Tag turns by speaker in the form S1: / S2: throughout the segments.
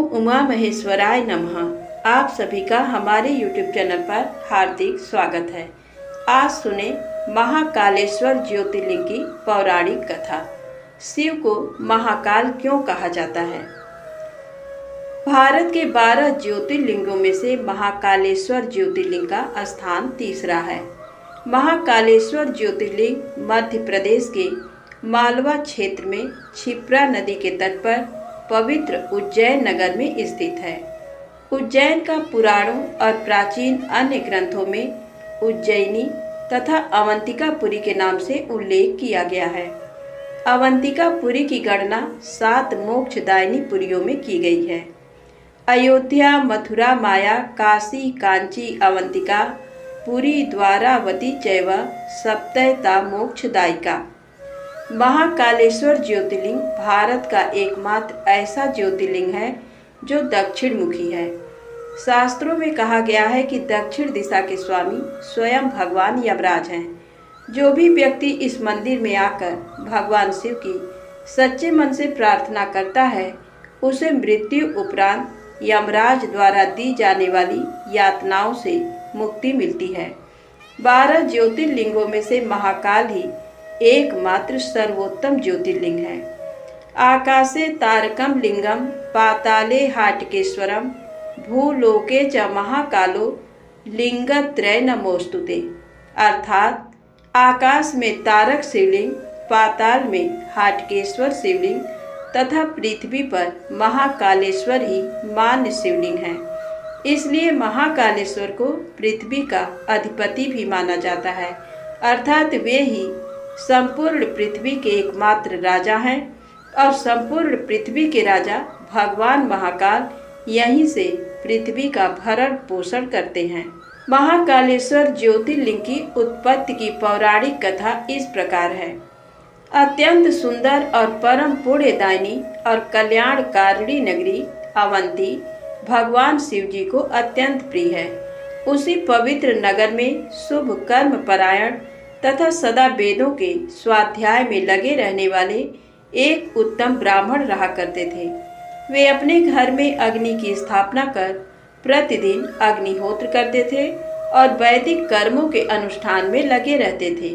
S1: उमा महेश्वराय नमः। आप सभी का हमारे YouTube चैनल पर हार्दिक स्वागत है। आज सुने महाकालेश्वर ज्योतिर्लिंग की पौराणिक कथा। शिव को महाकाल क्यों कहा जाता है? भारत के 12 ज्योतिर्लिंगों में से महाकालेश्वर ज्योतिर्लिंग का स्थान तीसरा है। महाकालेश्वर ज्योतिर्लिंग मध्य प्रदेश के मालवा क्षेत्र में क्षिप्रा नदी के तट पर पवित्र उज्जैन नगर में स्थित है। उज्जैन का पुराणों और प्राचीन अन्य ग्रंथों में उज्जैनी तथा अवंतिकापुरी के नाम से उल्लेख किया गया है। अवंतिकापुरी की गणना 7 मोक्षदायिनी पुरियों में की गई है। अयोध्या, मथुरा, माया, काशी, कांची, अवंतिका, पुरी, द्वारावती चैव सप्तैता मोक्षदायिका। महाकालेश्वर ज्योतिर्लिंग भारत का एकमात्र ऐसा ज्योतिर्लिंग है जो दक्षिण मुखी है। शास्त्रों में कहा गया है कि दक्षिण दिशा के स्वामी स्वयं भगवान यमराज हैं। जो भी व्यक्ति इस मंदिर में आकर भगवान शिव की सच्चे मन से प्रार्थना करता है, उसे मृत्यु उपरांत यमराज द्वारा दी जाने वाली यातनाओं से मुक्ति मिलती है। 12 ज्योतिर्लिंगों में से महाकाल ही एकमात्र सर्वोत्तम ज्योतिर्लिंग है। आकाशे तारकम लिंगम पाताले हाटकेश्वरम भूलोके च महाकालो लिंगत्रय नमोस्तुते। अर्थात आकाश में तारक शिवलिंग, पाताल में हाटकेश्वर शिवलिंग तथा पृथ्वी पर महाकालेश्वर ही मान्य शिवलिंग है। इसलिए महाकालेश्वर को पृथ्वी का अधिपति भी माना जाता है। अर्थात वे ही संपूर्ण पृथ्वी के एकमात्र राजा हैं और संपूर्ण पृथ्वी के राजा भगवान महाकाल यहीं से पृथ्वी का भरण पोषण करते हैं। महाकालेश्वर ज्योतिर्लिंग की उत्पत्ति की पौराणिक कथा इस प्रकार है। अत्यंत सुंदर और परम पुण्यदायिनी और कल्याणकारिणी नगरी अवंती भगवान शिव जी को अत्यंत प्रिय है। उसी पवित्र नगर में शुभ कर्म परायण तथा सदा वेदों के स्वाध्याय में लगे रहने वाले एक उत्तम ब्राह्मण रहा करते थे। वे अपने घर में अग्नि की स्थापना कर प्रतिदिन अग्निहोत्र करते थे और वैदिक कर्मों के अनुष्ठान में लगे रहते थे।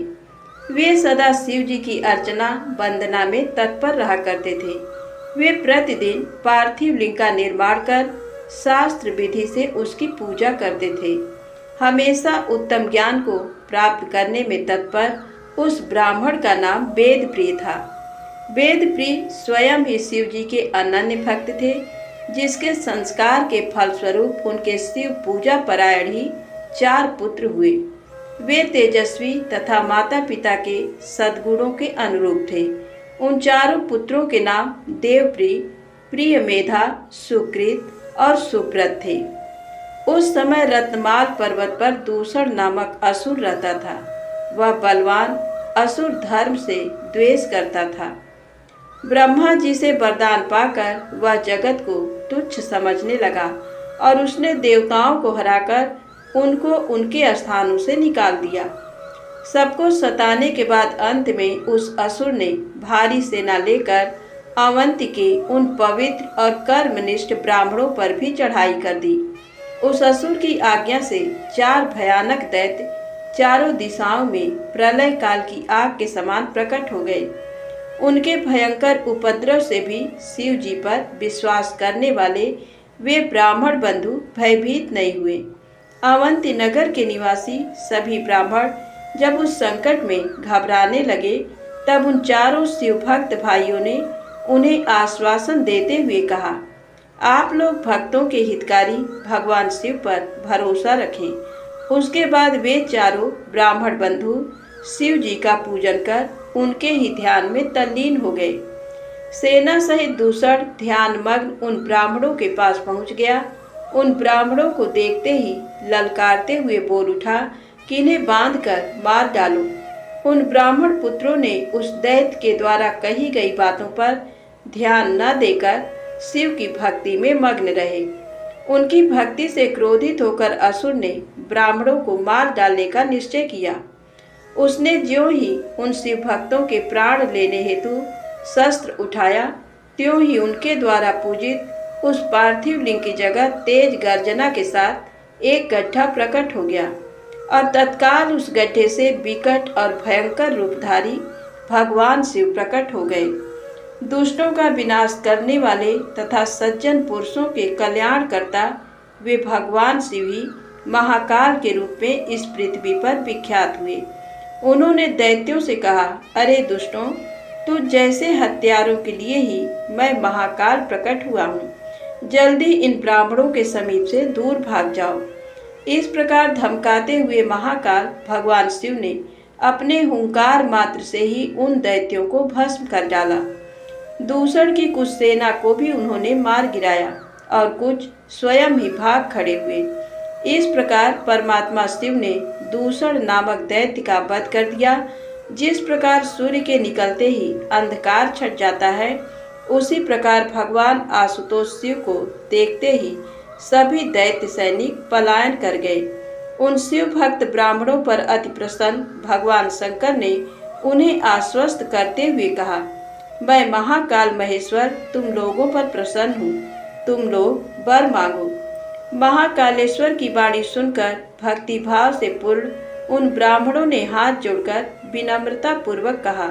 S1: वे सदा शिव जी की अर्चना वंदना में तत्पर रहा करते थे। वे प्रतिदिन पार्थिव लिंग का निर्माण कर शास्त्र विधि से उसकी पूजा करते थे। हमेशा उत्तम ज्ञान को प्राप्त करने में तत्पर उस ब्राह्मण का नाम वेदप्रिय था। वेदप्रिय स्वयं ही शिव जी के अनन्य भक्त थे, जिसके संस्कार के फलस्वरूप उनके शिव पूजा परायण ही 4 पुत्र हुए। वे तेजस्वी तथा माता पिता के सद्गुणों के अनुरूप थे। उन 4 पुत्रों के नाम देवप्रिय, प्रियमेधा, सुकृत और सुब्रत थे। उस समय रत्नमाल पर्वत पर दूषण नामक असुर रहता था। वह बलवान असुर धर्म से द्वेष करता था। ब्रह्मा जी से वरदान पाकर वह जगत को तुच्छ समझने लगा और उसने देवताओं को हराकर उनको उनके स्थानों से निकाल दिया। सबको सताने के बाद अंत में उस असुर ने भारी सेना लेकर अवंती के उन पवित्र और कर्मनिष्ठ ब्राह्मणों पर भी चढ़ाई कर दी। उस असुर की आज्ञा से 4 भयानक दैत्य चारों दिशाओं में प्रलय काल की आग के समान प्रकट हो गए। उनके भयंकर उपद्रव से भी शिव जी पर विश्वास करने वाले वे ब्राह्मण बंधु भयभीत नहीं हुए। अवंती नगर के निवासी सभी ब्राह्मण जब उस संकट में घबराने लगे, तब उन चारों शिव भक्त भाइयों ने उन्हें आश्वासन देते हुए कहा, आप लोग भक्तों के हितकारी भगवान शिव पर भरोसा रखें। उसके बाद वे चारों ब्राह्मण बंधु शिव जी का पूजन कर उनके ही ध्यान में तल्लीन हो गए। सेना सहित दूषण ध्यानमग्न उन ब्राह्मणों के पास पहुंच गया। उन ब्राह्मणों को देखते ही ललकारते हुए बोल उठा कि इन्हें बांधकर मार डालो। उन ब्राह्मण पुत्रों ने उस दैत्य के द्वारा कही गई बातों पर ध्यान न देकर शिव की भक्ति में मग्न रहे। उनकी भक्ति से क्रोधित होकर असुर ने ब्राह्मणों को मार डालने का निश्चय किया। उसने ज्यों ही उन शिव भक्तों के प्राण लेने हेतु शस्त्र उठाया, त्यों ही उनके द्वारा पूजित उस पार्थिव लिंग की जगह तेज गर्जना के साथ एक गड्ढा प्रकट हो गया और तत्काल उस गड्ढे से विकट और भयंकर रूपधारी भगवान शिव प्रकट हो गए। दुष्टों का विनाश करने वाले तथा सज्जन पुरुषों के कल्याणकर्ता वे भगवान शिव ही महाकाल के रूप में इस पृथ्वी पर विख्यात हुए। उन्होंने दैत्यों से कहा, अरे दुष्टों, तुझ जैसे हत्यारों के लिए ही मैं महाकाल प्रकट हुआ हूँ। जल्दी इन ब्राह्मणों के समीप से दूर भाग जाओ। इस प्रकार धमकाते हुए महाकाल भगवान शिव ने अपने हुंकार मात्र से ही उन दैत्यों को भस्म कर डाला। दूषण की कुछ सेना को भी उन्होंने मार गिराया और कुछ स्वयं ही भाग खड़े हुए। इस प्रकार परमात्मा शिव ने दूषण नामक दैत्य का वध कर दिया। जिस प्रकार सूर्य के निकलते ही अंधकार छट जाता है, उसी प्रकार भगवान आशुतोष शिव को देखते ही सभी दैत्य सैनिक पलायन कर गए। उन शिव भक्त ब्राह्मणों पर अति प्रसन्न भगवान शंकर ने उन्हें आश्वस्त करते हुए कहा, मैं महाकाल महेश्वर तुम लोगों पर प्रसन्न हूँ, तुम लोग वर मांगो। महाकालेश्वर की वाणी सुनकर भक्ति भाव से पूर्ण उन ब्राह्मणों ने हाथ जोड़कर विनम्रता पूर्वक कहा,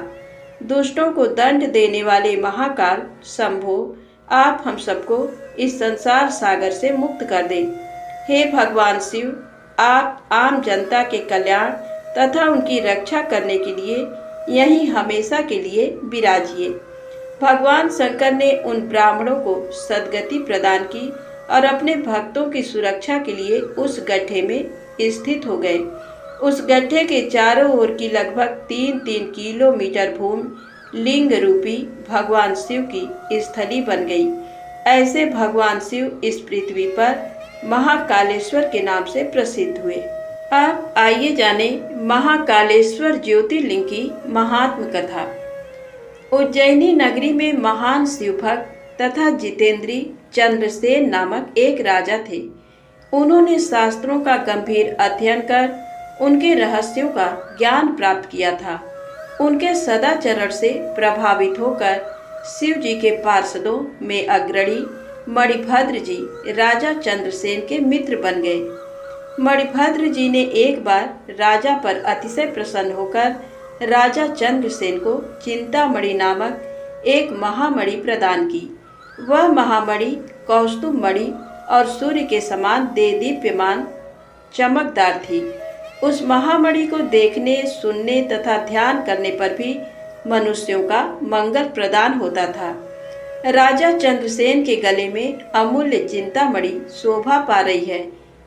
S1: दुष्टों को दंड देने वाले महाकाल शंभो, आप हम सबको इस संसार सागर से मुक्त कर दें। हे भगवान शिव, आप आम जनता के कल्याण तथा उनकी रक्षा करने के लिए यहीं हमेशा के लिए विराजिए। भगवान शंकर ने उन ब्राह्मणों को सद्गति प्रदान की और अपने भक्तों की सुरक्षा के लिए उस गड्ढे में स्थित हो गए। उस गड्ढे के चारों ओर की लगभग 3-3 किलोमीटर भूमि लिंग रूपी भगवान शिव की स्थली बन गई। ऐसे भगवान शिव इस पृथ्वी पर महाकालेश्वर के नाम से प्रसिद्ध हुए। अब आइए जाने महाकालेश्वर ज्योतिर्लिंग की महात्म कथा। उज्जैनी नगरी में महान शिव भक्त तथा जितेंद्री चंद्रसेन नामक एक राजा थे। उन्होंने शास्त्रों का गंभीर अध्ययन कर उनके रहस्यों का ज्ञान प्राप्त किया था। उनके सदाचरण से प्रभावित होकर शिव जी के पार्षदों में अग्रणी मणिभद्र जी राजा चंद्रसेन के मित्र बन गए। मणिभद्र जी ने एक बार राजा पर अतिशय प्रसन्न होकर राजा चंद्रसेन को चिंतामणि नामक एक महामणि प्रदान की। वह महामणि कौस्तुभ मणि और सूर्य के समान देदीप्यमान चमकदार थी। उस महामणि को देखने, सुनने तथा ध्यान करने पर भी मनुष्यों का मंगल प्रदान होता था। राजा चंद्रसेन के गले में अमूल्य चिंतामणि शोभा पा रही है,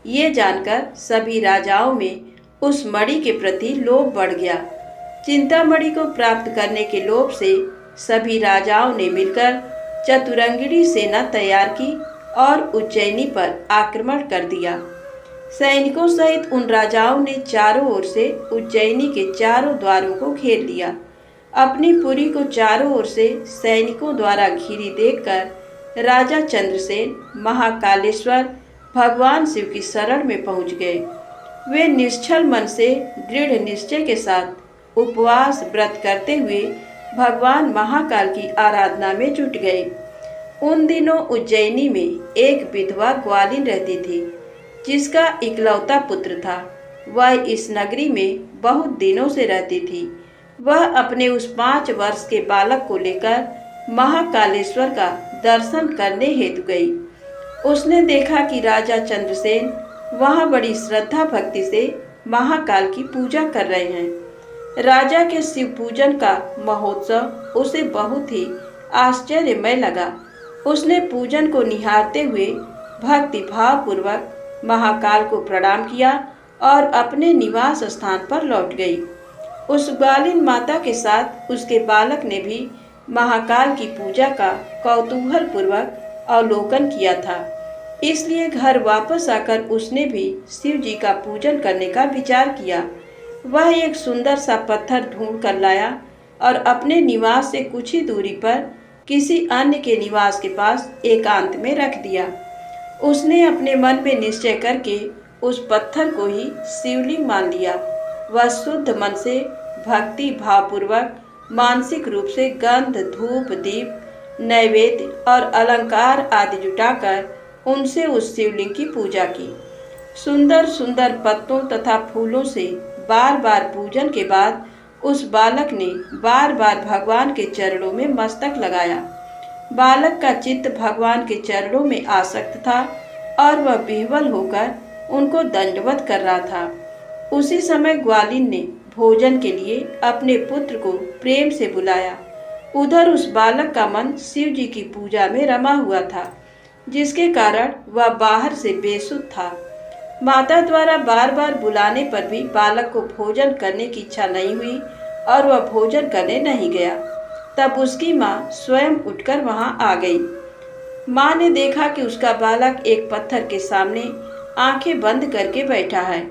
S1: ये जानकर सभी राजाओं में उस मणि के प्रति लोभ बढ़ गया। चिंतामणि को प्राप्त करने के लोभ से सभी राजाओं ने मिलकर चतुरंगिणी सेना तैयार की और उज्जैनी पर आक्रमण कर दिया। सैनिकों सहित उन राजाओं ने चारों ओर से उज्जैनी के चारों द्वारों को घेर लिया। अपनी पुरी को चारों ओर से सैनिकों द्वारा घिरी देखकर राजा चंद्रसेन महाकालेश्वर भगवान शिव की शरण में पहुंच गए। वे निश्चल मन से दृढ़ निश्चय के साथ उपवास व्रत करते हुए भगवान महाकाल की आराधना में जुट गए। उन दिनों उज्जैनी में एक विधवा ग्वालिन रहती थी, जिसका इकलौता पुत्र था। वह इस नगरी में बहुत दिनों से रहती थी। वह अपने उस 5 वर्ष के बालक को लेकर महाकालेश्वर का दर्शन करने हेतु गई। उसने देखा कि राजा चंद्रसेन वहां बड़ी श्रद्धा भक्ति से महाकाल की पूजा कर रहे हैं। राजा के शिव पूजन का महोत्सव उसे बहुत ही आश्चर्यमय लगा। उसने पूजन को निहारते हुए भक्ति भाव पूर्वक महाकाल को प्रणाम किया और अपने निवास स्थान पर लौट गई। उस ग्वालिन माता के साथ उसके बालक ने भी महाकाल की पूजा का कौतूहल पूर्वक अवलोकन किया था। इसलिए घर वापस आकर उसने भी शिव जी का पूजन करने का विचार किया। वह एक सुंदर सा पत्थर ढूंढ कर लाया और अपने निवास से कुछ ही दूरी पर किसी अन्य के निवास के पास एकांत में रख दिया। उसने अपने मन में निश्चय करके उस पत्थर को ही शिवलिंग मान लिया। वह शुद्ध मन से भक्ति भावपूर्वक मानसिक रूप से गंध, धूप, दीप नैवेद्य और अलंकार आदि जुटाकर उनसे उस शिवलिंग की पूजा की। सुंदर सुंदर पत्तों तथा फूलों से बार बार पूजन के बाद उस बालक ने बार बार भगवान के चरणों में मस्तक लगाया। बालक का चित्त भगवान के चरणों में आसक्त था और वह विह्वल होकर उनको दंडवत कर रहा था। उसी समय ग्वालिन ने भोजन के लिए अपने पुत्र को प्रेम से बुलाया। उधर उस बालक का मन शिव जी की पूजा में रमा हुआ था, जिसके कारण वह बाहर से बेसुध था। माता द्वारा बार बार बुलाने पर भी बालक को भोजन करने की इच्छा नहीं हुई और वह भोजन करने नहीं गया। तब उसकी माँ स्वयं उठकर वहां आ गई। माँ ने देखा कि उसका बालक एक पत्थर के सामने आंखें बंद करके बैठा है।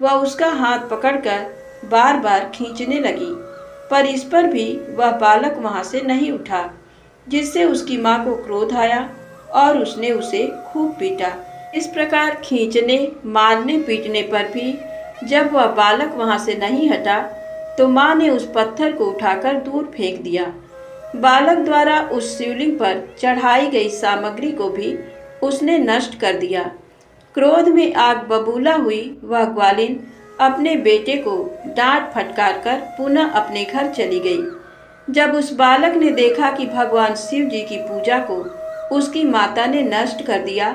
S1: वह उसका हाथ पकड़कर बार बार खींचने लगी, पर इस पर भी वह बालक वहां से नहीं उठा, जिससे उसकी माँ को क्रोध आया और उसने उसे खूब पीटा। इस प्रकार खींचने, मारने, पीटने पर भी जब वह बालक वहां से नहीं हटा तो माँ ने उस पत्थर को उठाकर दूर फेंक दिया। बालक द्वारा उस शिवलिंग पर चढ़ाई गई सामग्री को भी उसने नष्ट कर दिया। क्रोध में आग बबूला हुई वह ग्वालिन अपने बेटे को डांट फटकार कर पुनः अपने घर चली गई। जब उस बालक ने देखा कि भगवान शिव जी की पूजा को उसकी माता ने नष्ट कर दिया,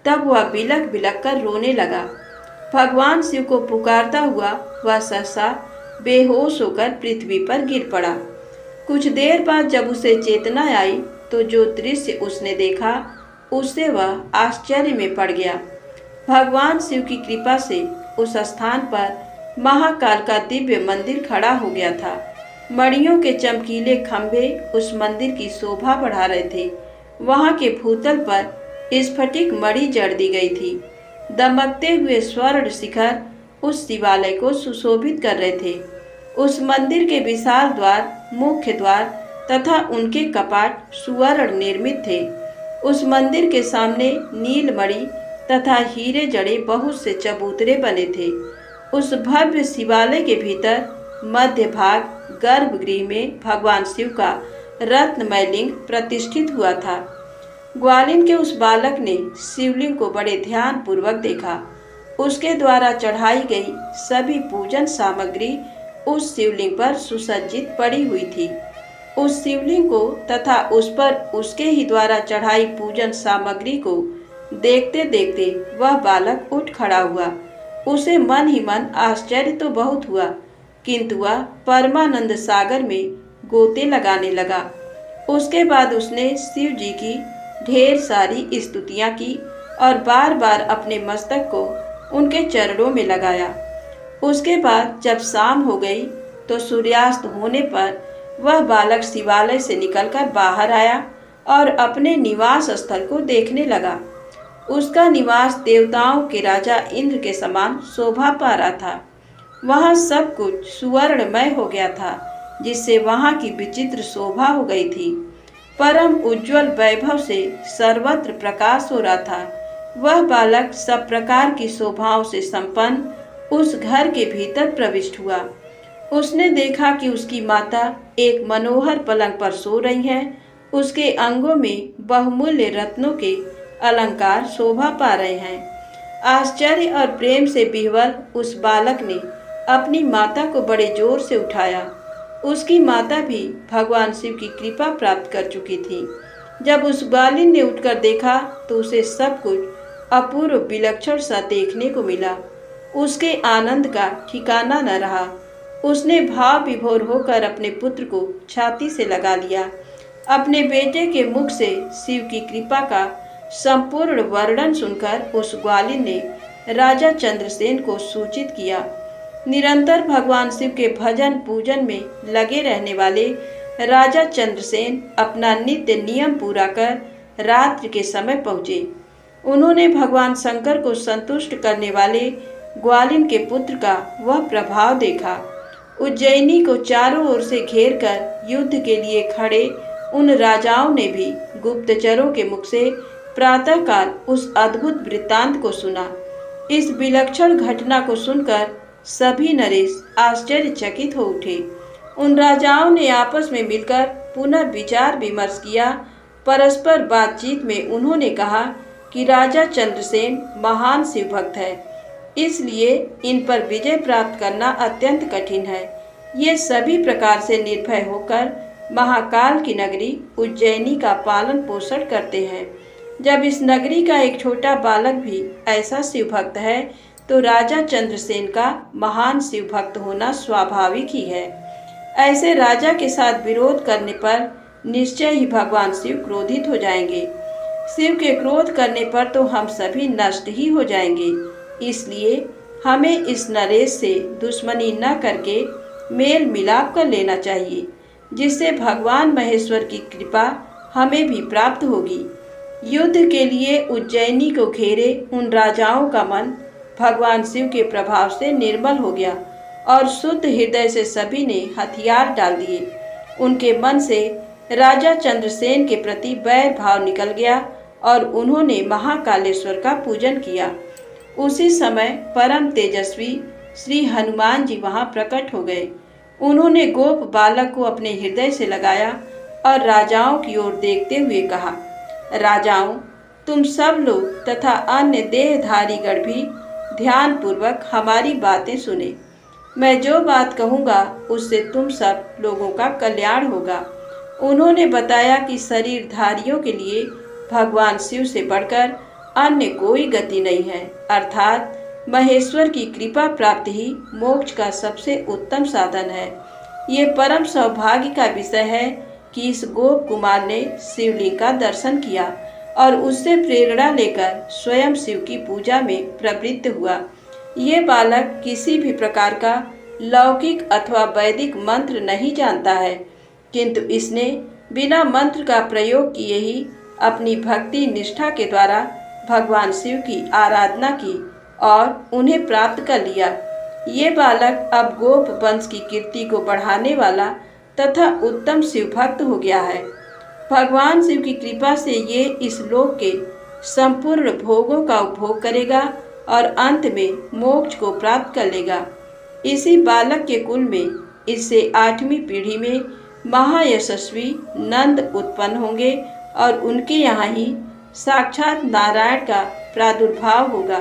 S1: तब वह बिलख बिलख कर रोने लगा। भगवान शिव को पुकारता हुआ वह सहसा बेहोश होकर पृथ्वी पर गिर पड़ा। कुछ देर बाद जब उसे चेतना आई तो जो दृश्य उसने देखा उससे वह आश्चर्य में पड़ गया। भगवान शिव की कृपा से उस स्थान पर महाकाल का दिव्य मंदिर खड़ा हो गया था। मणियों के चमकीले खंभे उस मंदिर की शोभा बढ़ा रहे थे। वहां के भूतल पर स्फटिक मणि जड़ दी गई थी। दमकते हुए स्वर्ण शिखर उस शिवालय को सुशोभित कर रहे थे। उस मंदिर के विशाल द्वार, मुख्य द्वार तथा उनके कपाट सुवर्ण निर्मित थे। उस मंदिर के सामने नीलमणि तथा हीरे जड़े बहुत से चबूतरे बने थे। उस भव्य शिवालय के भीतर मध्य भाग गर्भगृह में भगवान शिव का रत्नमय लिंग प्रतिष्ठित हुआ था। ग्वालिन के उस बालक ने शिवलिंग को बड़े ध्यान पूर्वक देखा। उसके द्वारा चढ़ाई गई सभी पूजन सामग्री उस शिवलिंग पर सुसज्जित पड़ी हुई थी। उस शिवलिंग को तथा उस पर उसके ही द्वारा चढ़ाई पूजन सामग्री को देखते देखते वह बालक उठ खड़ा हुआ। उसे मन ही मन आश्चर्य तो बहुत हुआ, किंतु वह परमानंद सागर में गोते लगाने लगा। उसके बाद उसने शिव जी की ढेर सारी स्तुतियां की और बार बार अपने मस्तक को उनके चरणों में लगाया। उसके बाद जब शाम हो गई तो सूर्यास्त होने पर वह बालक शिवालय से निकलकर बाहर आया और अपने निवास स्थल को देखने लगा। उसका निवास देवताओं के राजा इंद्र के समान शोभा पा रहा था। वहाँ सब कुछ सुवर्णमय हो गया था, जिससे वहाँ की विचित्र शोभा हो गई थी। परम उज्जवल वैभव से सर्वत्र प्रकाश हो रहा था। वह बालक सब प्रकार की शोभाओं से संपन्न उस घर के भीतर प्रविष्ट हुआ। उसने देखा कि उसकी माता एक मनोहर पलंग पर सो रही है। उसके अंगों में बहुमूल्य रत्नों के अलंकार शोभा पा रहे हैं। आश्चर्य और प्रेम से विह्वल उस बालक ने अपनी माता को बड़े जोर से उठाया। उसकी माता भी भगवान शिव की कृपा प्राप्त कर चुकी थी। जब उस ग्वालिन ने उठकर देखा तो उसे सब कुछ अपूर्व विलक्षण सा देखने को मिला। उसके आनंद का ठिकाना न रहा। उसने भाव विभोर होकर अपने पुत्र को छाती से लगा लिया। अपने बेटे के मुख से शिव की कृपा का संपूर्ण वर्णन सुनकर उस ग्वालिन ने राजा चंद्रसेन को सूचित किया। निरंतर भगवान शिव के भजन पूजन में लगे रहने वाले राजा चंद्रसेन अपना नित्य नियम पूरा कर रात्रि के समय पहुँचे। उन्होंने भगवान शंकर को संतुष्ट करने वाले ग्वालिन के पुत्र का वह प्रभाव देखा। उज्जैनी को चारों ओर से घेरकर युद्ध के लिए खड़े उन राजाओं ने भी गुप्तचरों के मुख से प्रातःकाल उस अद्भुत वृत्तांत को सुना। इस विलक्षण घटना को सुनकर सभी नरेश आश्चर्यचकित हो उठे। उन राजाओं ने आपस में मिलकर पुनः विचार विमर्श किया परस्पर बातचीत में उन्होंने कहा कि राजा चंद्रसेन महान शिव भक्त है, इसलिए इन पर विजय प्राप्त करना अत्यंत कठिन है। ये सभी प्रकार से निर्भय होकर महाकाल की नगरी उज्जैनी का पालन पोषण करते हैं। जब इस नगरी का एक छोटा बालक भी ऐसा शिव भक्त है तो राजा चंद्रसेन का महान शिव भक्त होना स्वाभाविक ही है। ऐसे राजा के साथ विरोध करने पर निश्चय ही भगवान शिव क्रोधित हो जाएंगे। शिव के क्रोध करने पर तो हम सभी नष्ट ही हो जाएंगे। इसलिए हमें इस नरेश से दुश्मनी न करके मेल मिलाप कर लेना चाहिए, जिससे भगवान महेश्वर की कृपा हमें भी प्राप्त होगी। युद्ध के लिए उज्जैनी को घेरे उन राजाओं का मन भगवान शिव के प्रभाव से निर्मल हो गया और शुद्ध हृदय से सभी ने हथियार डाल दिए। उनके मन से राजा चंद्रसेन के प्रति वैर भाव निकल गया और उन्होंने महाकालेश्वर का पूजन किया। उसी समय परम तेजस्वी श्री हनुमान जी वहां प्रकट हो गए। उन्होंने गोप बालक को अपने हृदय से लगाया और राजाओं की ओर देखते हुए कहा, राजाओं, तुम सब लोग तथा अन्य देहधारी गण भी ध्यान पूर्वक हमारी बातें सुने। मैं जो बात कहूँगा उससे तुम सब लोगों का कल्याण होगा। उन्होंने बताया कि शरीरधारियों के लिए भगवान शिव से बढ़कर अन्य कोई गति नहीं है, अर्थात महेश्वर की कृपा प्राप्ति ही मोक्ष का सबसे उत्तम साधन है। ये परम सौभाग्य का विषय है कि इस गोप कुमार ने शिवलिंग का दर्शन किया और उससे प्रेरणा लेकर स्वयं शिव की पूजा में प्रवृत्त हुआ। ये बालक किसी भी प्रकार का लौकिक अथवा वैदिक मंत्र नहीं जानता है, किंतु इसने बिना मंत्र का प्रयोग किए ही अपनी भक्ति निष्ठा के द्वारा भगवान शिव की आराधना की और उन्हें प्राप्त कर लिया। ये बालक अब गोप वंश की कीर्ति को बढ़ाने वाला तथा उत्तम शिव भक्त हो गया है। भगवान शिव की कृपा से ये इस लोक के संपूर्ण भोगों का उपभोग करेगा और अंत में मोक्ष को प्राप्त कर लेगा। इसी बालक के कुल में इससे 8वीं पीढ़ी में महायशस्वी नंद उत्पन्न होंगे और उनके यहाँ ही साक्षात नारायण का प्रादुर्भाव होगा।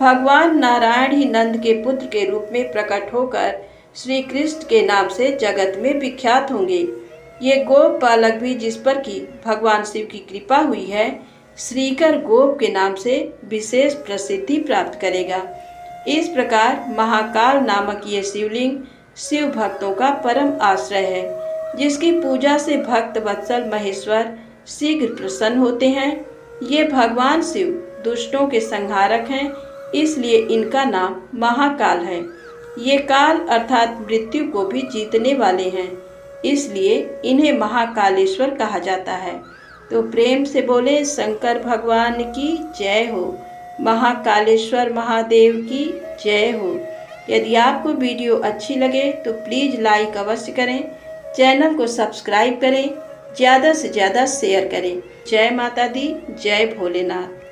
S1: भगवान नारायण ही नंद के पुत्र के रूप में प्रकट होकर श्री कृष्ण के नाम से जगत में विख्यात होंगे। ये गोप बालक भी जिस पर की भगवान शिव की कृपा हुई है, श्रीकर गोप के नाम से विशेष प्रसिद्धि प्राप्त करेगा। इस प्रकार महाकाल नामक ये शिवलिंग शिव भक्तों का परम आश्रय है, जिसकी पूजा से भक्त वत्सल महेश्वर शीघ्र प्रसन्न होते हैं। ये भगवान शिव दुष्टों के संहारक हैं, इसलिए इनका नाम महाकाल है। ये काल अर्थात मृत्यु को भी जीतने वाले हैं, इसलिए इन्हें महाकालेश्वर कहा जाता है। तो प्रेम से बोले शंकर भगवान की जय हो, महाकालेश्वर महादेव की जय हो। यदि आपको वीडियो अच्छी लगे तो प्लीज़ लाइक अवश्य करें, चैनल को सब्सक्राइब करें, ज़्यादा से ज़्यादा शेयर करें। जय माता दी, जय भोलेनाथ।